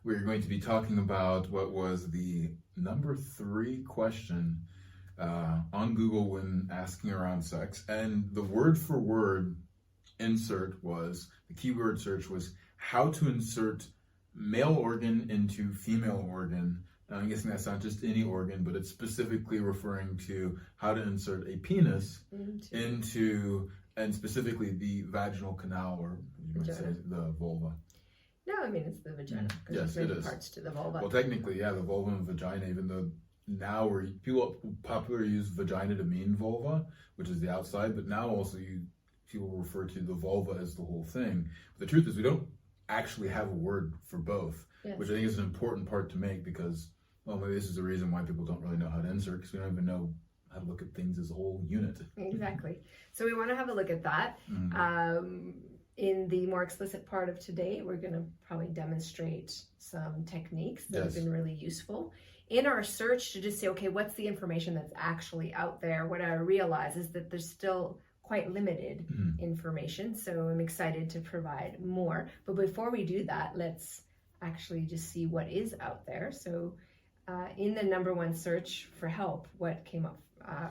we're going to be talking about what was the number 3 question on Google when asking around sex. And the word for word insert was, the keyword search was how to insert male organ into female organ. Now, I'm guessing that's not just any organ, but it's specifically referring to how to insert a penis into and specifically the vaginal canal, or you might say the vulva. No, I mean, it's the vagina. Yes, there's it is. Parts to the vulva. Well, technically, yeah, the vulva and vagina, even though now people popularly use vagina to mean vulva, which is the outside, but now also people refer to the vulva as the whole thing. But the truth is we don't actually have a word for both, which I think is an important part to make because, well, maybe this is the reason why people don't really know how to insert, because we don't even know how to look at things as a whole unit. Exactly. So we want to have a look at that. In the more explicit part of today, we're going to probably demonstrate some techniques that have been really useful. In our search to just say, okay, what's the information that's actually out there? What I realize is that there's still quite limited information. So I'm excited to provide more. But before we do that, let's actually just see what is out there. So in the number 1 search for help, what came up?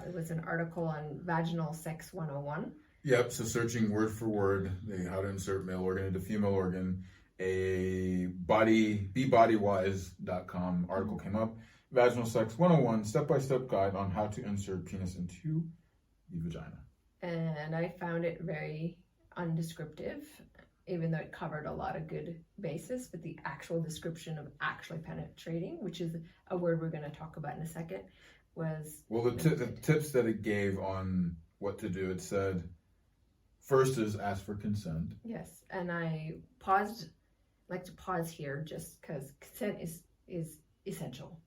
It was an article on Vaginal Sex 101. Yep, so searching word for word, how to insert male organ into female organ, a BeBodyWise.com article came up. Vaginal Sex 101, step-by-step guide on how to insert penis into the vagina. And I found it very undescriptive, even though it covered a lot of good basis, but the actual description of actually penetrating, which is a word we're going to talk about in a second, was... Well, the tips that it gave on what to do, it said, first is ask for consent. Yes, and I like to pause here just because consent is essential.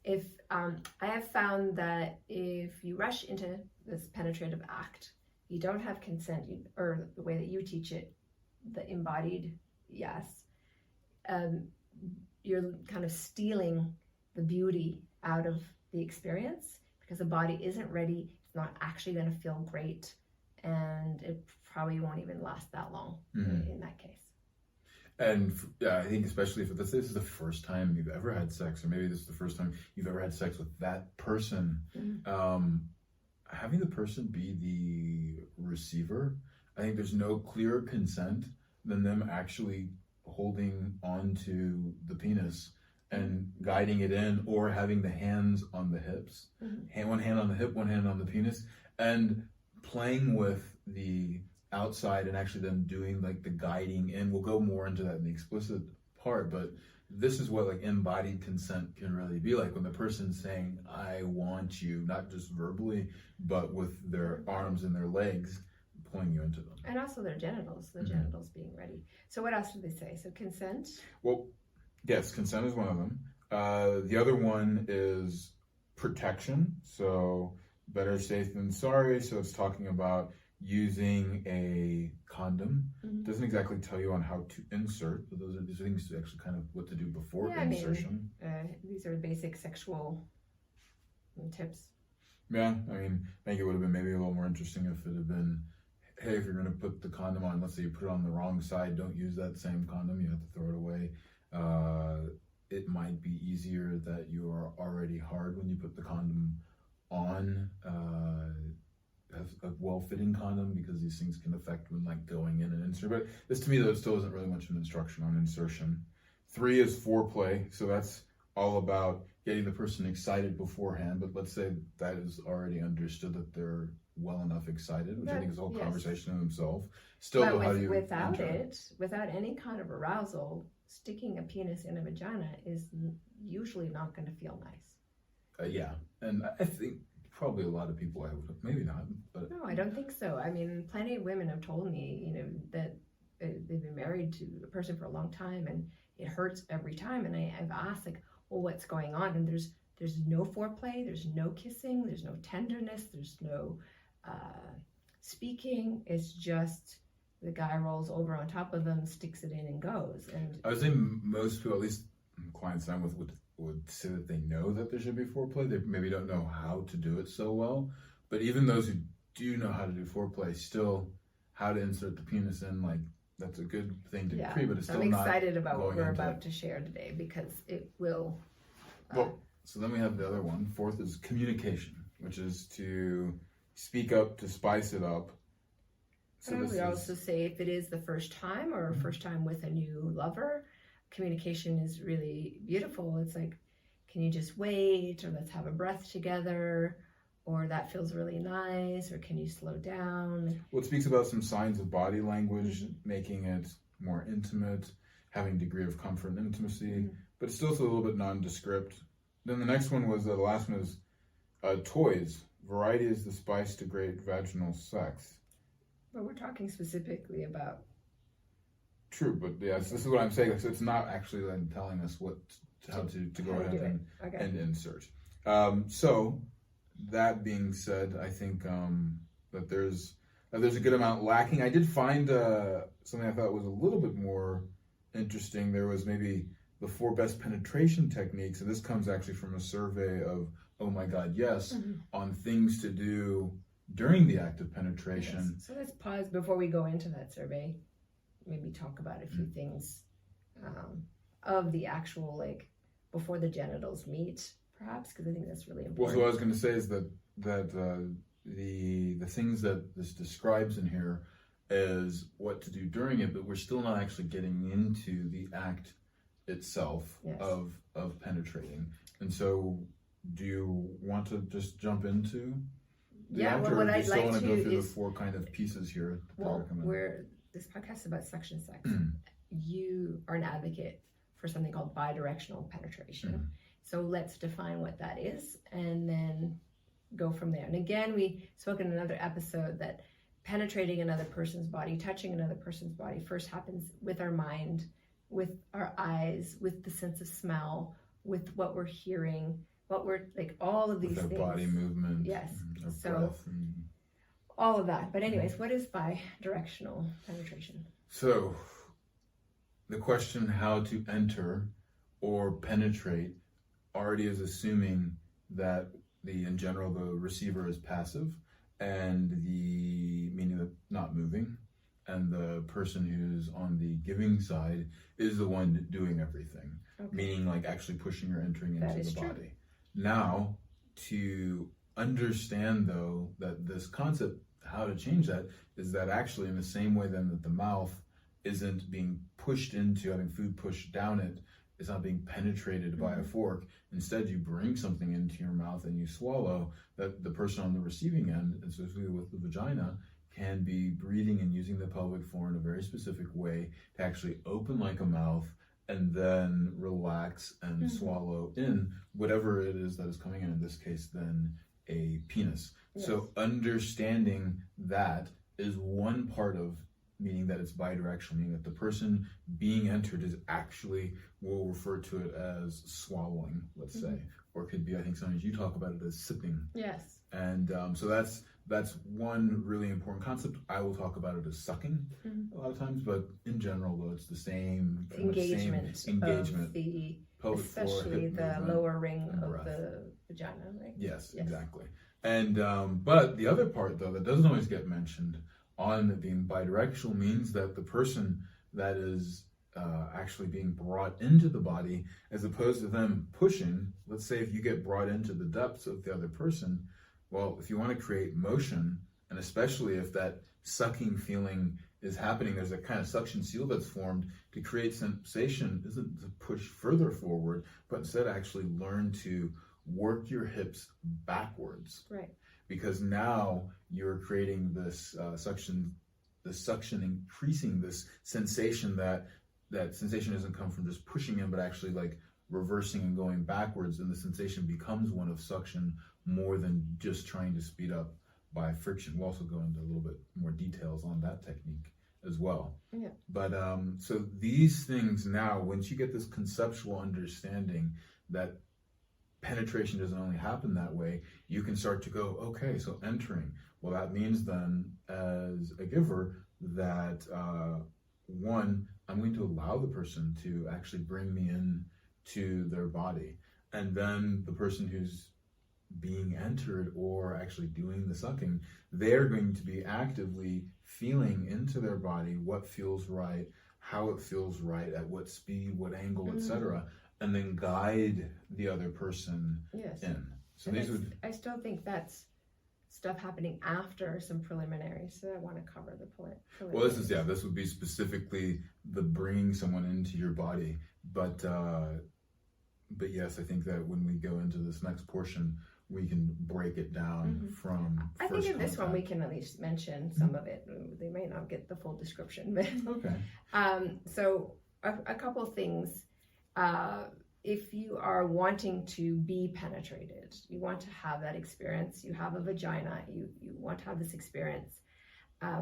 If I have found that if you rush into this penetrative act, you don't have consent, or the way that you teach it, the embodied yes, you're kind of stealing the beauty out of the experience because the body isn't ready. It's not actually going to feel great, and it probably won't even last that long in that case. And I think especially if this is the first time you've ever had sex, or maybe this is the first time you've ever had sex with that person, having the person be the receiver, I think there's no clearer consent than them actually holding onto the penis and guiding it in, or having the hands on the hips, one hand on the hip, one hand on the penis, and playing with the outside and actually them doing like the guiding in. We'll go more into that in the explicit part, but this is what like embodied consent can really be like, when the person's saying, I want you, not just verbally, but with their arms and their legs pulling you into them. And also their genitals, genitals being ready. So what else did they say? So consent? Well, yes, consent is one of them. The other one is protection. So better safe than sorry. So it's talking about using a condom. Doesn't exactly tell you on how to insert, but those are things to actually kind of what to do before insertion. These are basic sexual tips. Yeah, I mean, I think it would have been maybe a little more interesting if it had been, hey, if you're going to put the condom on, let's say you put it on the wrong side, don't use that same condom, you have to throw it away. It might be easier that you are already hard when you put the condom on, have a well-fitting condom, because these things can affect when like going in and insert. But this to me though still isn't really much of an instruction on insertion. 3 is foreplay, so that's all about getting the person excited beforehand, but let's say that is already understood that they're well enough excited, which I think is a whole conversation in themselves. Still, but how do you without any kind of arousal, sticking a penis in a vagina is usually not going to feel nice. Yeah, and I think probably a lot of people, I would, maybe not, but no, I don't think so. I mean, plenty of women have told me, that they've been married to a person for a long time and it hurts every time. And I've asked, like, well, what's going on? And there's no foreplay, there's no kissing, there's no tenderness, there's no speaking. It's just the guy rolls over on top of them, sticks it in, and goes. And I would say most people, at least clients I'm with, would say that they know that there should be foreplay. They maybe don't know how to do it so well. But even those who do know how to do foreplay, still how to insert the penis in, like, that's a good thing to decree, but it's still I'm not excited about what going we're into about it. to share today because it will. Well, so then we have the other one. Fourth is communication, which is to speak up, to spice it up. So we also say if it is the first time or first time with a new lover, communication is really beautiful. It's like, can you just wait, or let's have a breath together, or that feels really nice, or can you slow down? Well, it speaks about some signs of body language, making it more intimate, having degree of comfort and intimacy, but still it's a little bit nondescript. Then the next one was, the last one is toys. Variety is the spice to great vaginal sex. But we're talking specifically about. True, but yes, this is what I'm saying. So it's not actually then telling us how to go ahead and insert. So that being said, I think that there's a good amount lacking. I did find something I thought was a little bit more interesting. There was maybe the 4 best penetration techniques, and this comes actually from a survey of Oh My God Yes on things to do during the act of penetration. Yes. So let's pause before we go into that survey. Maybe talk about a few things of the actual, like, before the genitals meet, perhaps, because I think that's really important. Well, so what I was going to say is that the things that this describes in here is what to do during it, but we're still not actually getting into the act itself of penetrating. And so, do you want to just jump into? Well, what I'd like want to go through is the 4 kind of pieces here. This podcast is about suction sex. You are an advocate for something called bidirectional penetration. So let's define what that is and then go from there. And again, we spoke in another episode that penetrating another person's body, touching another person's body first happens with our mind, with our eyes, with the sense of smell, with what we're hearing, what we're like, all of these with things. Body movement. Yes. So breath all of that. But anyways, what is bidirectional penetration? So the question how to enter or penetrate already is assuming that in general the receiver is passive, and meaning that not moving, and the person who's on the giving side is the one doing everything, meaning like actually pushing or entering into the body. Now, to understand though that this concept, how to change that, is that actually in the same way then that the mouth isn't being pushed into, having food pushed down it, it's not being penetrated by a fork. Instead, you bring something into your mouth and you swallow, that the person on the receiving end, and specifically with the vagina, can be breathing and using the pelvic floor in a very specific way to actually open like a mouth and then relax and swallow in whatever it is that is coming in this case, then a penis. So understanding that is one part of meaning that it's bidirectional, meaning that the person being entered is actually, we'll refer to it as swallowing, let's say, or it could be, I think sometimes you talk about it as sipping. Yes. And so that's one really important concept. I will talk about it as sucking a lot of times, but in general, though, it's the same engagement of the pelvic especially floor, the lower ring of the vagina, right? Yes, exactly. And but the other part, though, that doesn't always get mentioned on being bidirectional means that the person that is actually being brought into the body, as opposed to them pushing, let's say if you get brought into the depths of the other person, well, if you want to create motion, and especially if that sucking feeling is happening, there's a kind of suction seal that's formed to create sensation, isn't to push further forward, but instead actually learn to work your hips backwards. Right. Because now you're creating this suction increasing this sensation that sensation doesn't come from just pushing in, but actually like reversing and going backwards, and the sensation becomes one of suction more than just trying to speed up by friction. We'll also go into a little bit more details on that technique as well. Yeah. But so these things now, once you get this conceptual understanding that penetration doesn't only happen that way, you can start to go, okay, so entering. Well, that means then as a giver that one, I'm going to allow the person to actually bring me in to their body. And then the person who's being entered or actually doing the sucking, they're going to be actively feeling into their body what feels right, how it feels right, at what speed, what angle, etc., and then guide the other person in. So I still think that's stuff happening after some preliminaries, so I want to cover the preliminaries. Well, this would be specifically the bringing someone into your body, but yes, I think that when we go into this next portion, we can break it down from. I think in this one we can at least mention some of it. They may not get the full description, but okay. So a couple of things. If you are wanting to be penetrated, you want to have that experience, you have a vagina, you want to have this experience, I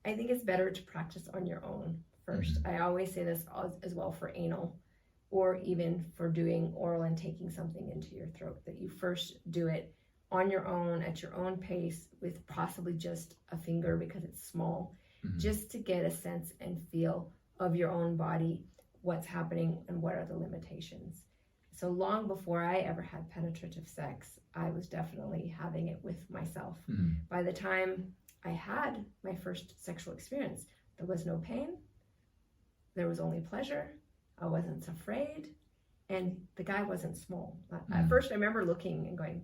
think it's better to practice on your own first. I always say this as well for anal, or even for doing oral and taking something into your throat, that you first do it on your own, at your own pace, with possibly just a finger because it's small, just to get a sense and feel of your own body, what's happening and what are the limitations. So long before I ever had penetrative sex, I was definitely having it with myself. By the time I had my first sexual experience, there was no pain, there was only pleasure, I wasn't afraid, and the guy wasn't small. At first I remember looking and going,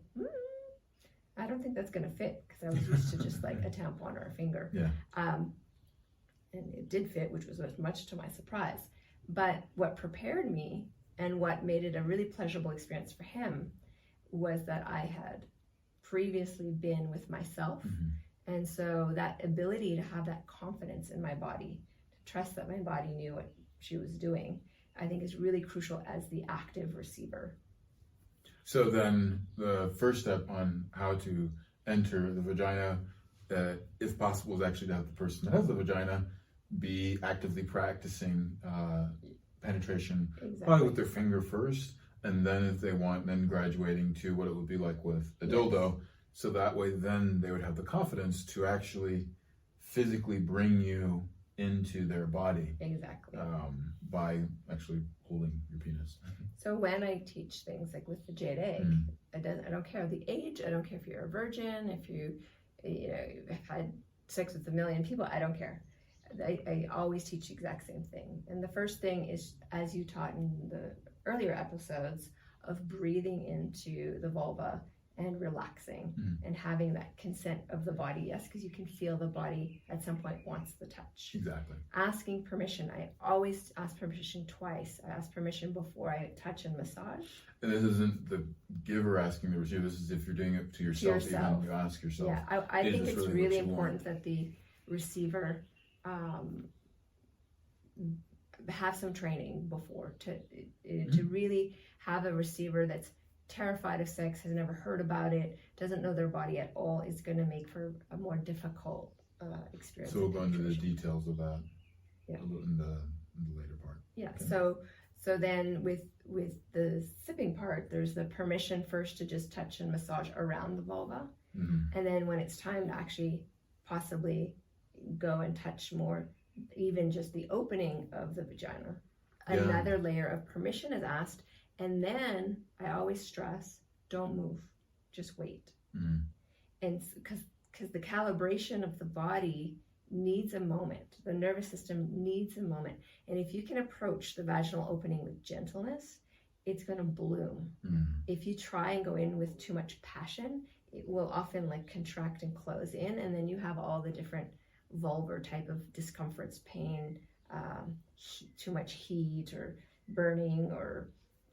I don't think that's going to fit, because I was used to just like a tampon or a finger. And it did fit, which was much to my surprise. But what prepared me and what made it a really pleasurable experience for him was that I had previously been with myself. And so that ability to have that confidence in my body, to trust that my body knew what she was doing, I think is really crucial as the active receiver. So then the first step on how to enter the vagina, if possible, is actually to have the person that has the vagina be actively practicing penetration, probably with their finger first, and then if they want, then graduating to what it would be like with a dildo. So that way then they would have the confidence to actually physically bring you into their body. Exactly. By actually holding your penis. So when I teach things like with the jade egg, I don't care the age, I don't care if you're a virgin, if you have had sex with 1 million people, I don't care. I always teach the exact same thing. And the first thing is, as you taught in the earlier episodes, of breathing into the vulva and relaxing and having that consent of the body. Yes, because you can feel the body at some point wants the touch. Exactly. Asking permission. I always ask permission twice. I ask permission before I touch and massage. And this isn't the giver asking the receiver. This is if you're doing it to yourself. Even you ask yourself. Yeah, I think it's really important that the receiver have some training before to really have a receiver that's terrified of sex, has never heard about it, doesn't know their body at all, is going to make for a more difficult experience. So we'll go into the details of that in the later part. Yeah. Okay. So then with the sipping part, there's the permission first to just touch and massage around the vulva, and then when it's time to actually possibly go and touch more, even just the opening of the vagina, another layer of permission is asked. And then I always stress, don't move, just wait. And because the calibration of the body needs a moment, the nervous system needs a moment, and if you can approach the vaginal opening with gentleness, it's going to bloom. If you try and go in with too much passion, it will often like contract and close in, and then you have all the different vulvar type of discomforts, pain, too much heat or burning or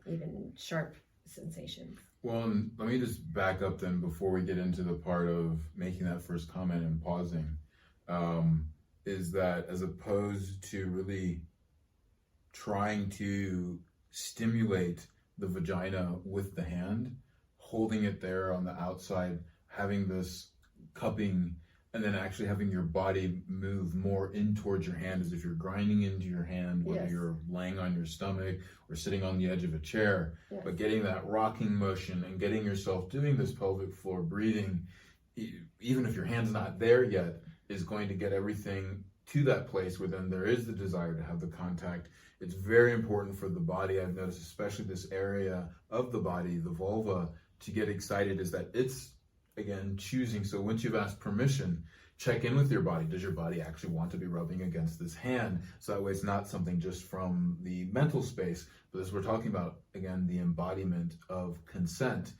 even sharp sensations. Well, let me just back up then before we get into the part of making that first comment and pausing, is that as opposed to really trying to stimulate the vagina with the hand, holding it there on the outside, having this cupping, and then actually having your body move more in towards your hand as if you're grinding into your hand, whether you're laying on your stomach or sitting on the edge of a chair, but getting that rocking motion and getting yourself doing this pelvic floor breathing, even if your hand's not there yet, is going to get everything to that place where then there is the desire to have the contact. It's very important for the body, I've noticed, especially this area of the body, the vulva, to get excited is that it's, again, choosing. So once you've asked permission, check in with your body. Does your body actually want to be rubbing against this hand? So that way it's not something just from the mental space, but as we're talking about, again, the embodiment of consent.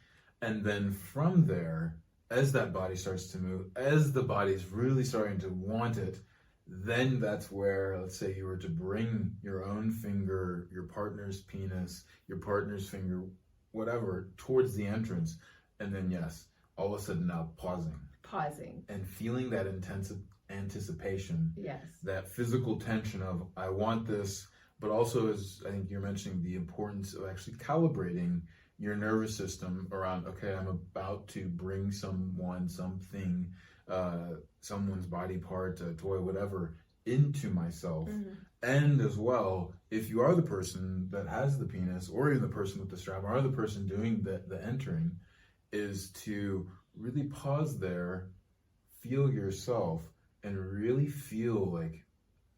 And then from there, as that body starts to move, as the body's really starting to want it, then that's where, let's say you were to bring your own finger, your partner's penis, your partner's finger, whatever, towards the entrance. And then, yes, all of a sudden now pausing and feeling that intense anticipation, yes, that physical tension of I want this, but also, as I think you're mentioning, the importance of actually calibrating your nervous system around, okay, I'm about to bring someone, something, someone's body part, a toy, whatever, into myself. And as well, if you are the person that has the penis, or even the person with the strap, or the person doing the entering, is to really pause there, feel yourself, and really feel like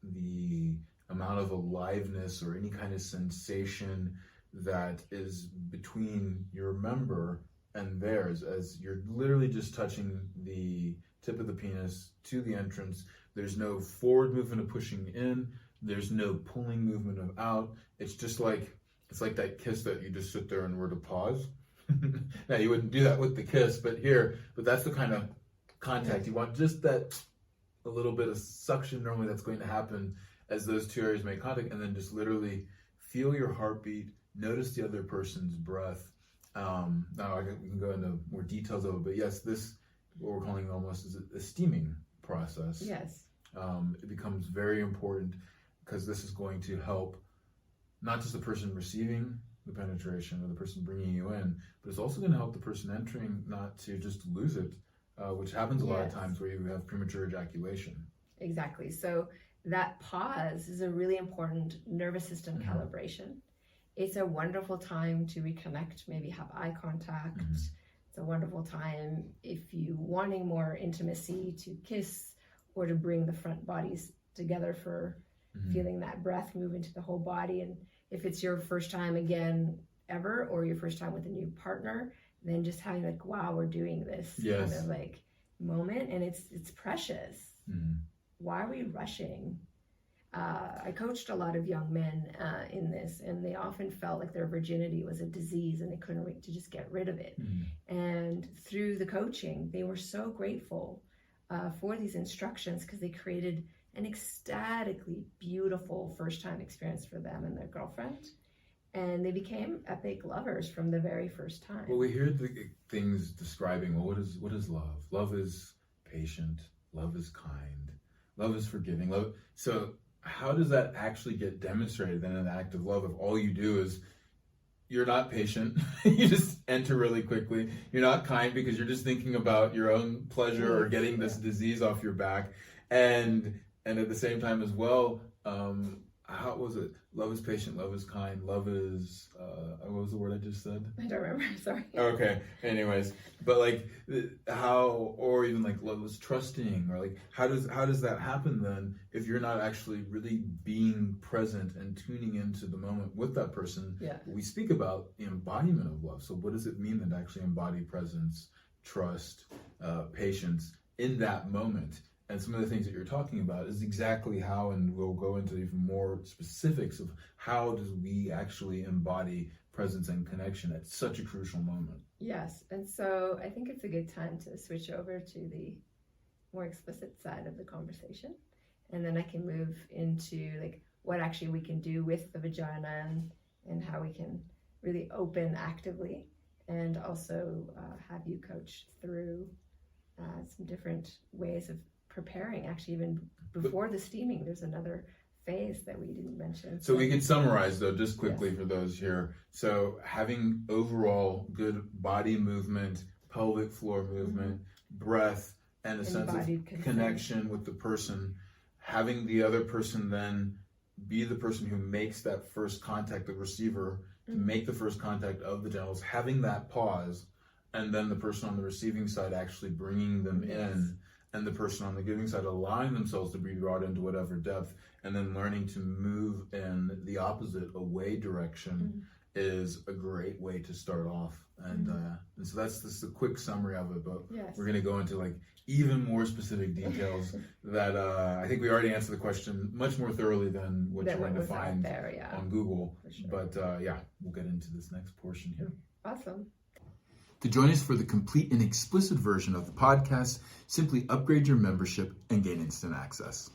the amount of aliveness or any kind of sensation that is between your member and theirs, as you're literally just touching the tip of the penis to the entrance. There's no forward movement of pushing in, there's no pulling movement of out. It's just like, it's like that kiss that you just sit there and were to pause. Now you wouldn't do that with the kiss, but that's the kind of contact you want, just that a little bit of suction normally that's going to happen as those two areas make contact, and then just literally feel your heartbeat, notice the other person's breath. Now we can go into more details of it, but yes, this, what we're calling almost is a steaming process. Yes. It becomes very important because this is going to help not just the person receiving the penetration or the person bringing you in, but it's also going to help the person entering not to just lose it, which happens a lot of times where you have premature ejaculation. Exactly. So that pause is a really important nervous system calibration. It's a wonderful time to reconnect, maybe have eye contact. It's a wonderful time if you wanting more intimacy to kiss or to bring the front bodies together for feeling that breath move into the whole body. And if it's your first time again ever, or your first time with a new partner, then just having like, wow, we're doing this kind of like moment, and it's precious. Why are we rushing? I coached a lot of young men in this, and they often felt like their virginity was a disease and they couldn't wait to just get rid of it. And through the coaching, they were so grateful for these instructions, because they created an ecstatically beautiful first time experience for them and their girlfriend. And they became epic lovers from the very first time. Well, we hear the things describing, well, what is love? Love is patient. Love is kind. Love is forgiving. Love. So how does that actually get demonstrated in an act of love if all you do is you're not patient, you just enter really quickly, you're not kind because you're just thinking about your own pleasure or getting this disease off your back, and at the same time as well, how was it? Love is patient, love is kind, love is, what was the word I just said? I don't remember, sorry. Okay, anyways, but like how, or even like love is trusting, or like how does that happen then if you're not actually really being present and tuning into the moment with that person? We speak about the embodiment of love. So what does it mean to actually embody presence, trust, patience in that moment? And some of the things that you're talking about is exactly how, and we'll go into even more specifics of how does we actually embody presence and connection at such a crucial moment. Yes, and so I think it's a good time to switch over to the more explicit side of the conversation. And then I can move into like what actually we can do with the vagina and how we can really open actively, and also have you coach through some different ways of preparing. Actually, even before the steaming, there's another phase that we didn't mention. So we can summarize though, just quickly for those here. So having overall good body movement, pelvic floor movement, breath, and a sense of connection with the person, having the other person then be the person who makes that first contact, the receiver, to make the first contact of the genitals, having that pause, and then the person on the receiving side actually bringing them in, and the person on the giving side allowing themselves to be brought into whatever depth, and then learning to move in the opposite away direction is a great way to start off. And so that's just a quick summary of it, but we're going to go into like even more specific details that I think we already answered the question much more thoroughly than what you're going to find there, on Google. Sure. But we'll get into this next portion here. Awesome. To join us for the complete and explicit version of the podcast, simply upgrade your membership and gain instant access.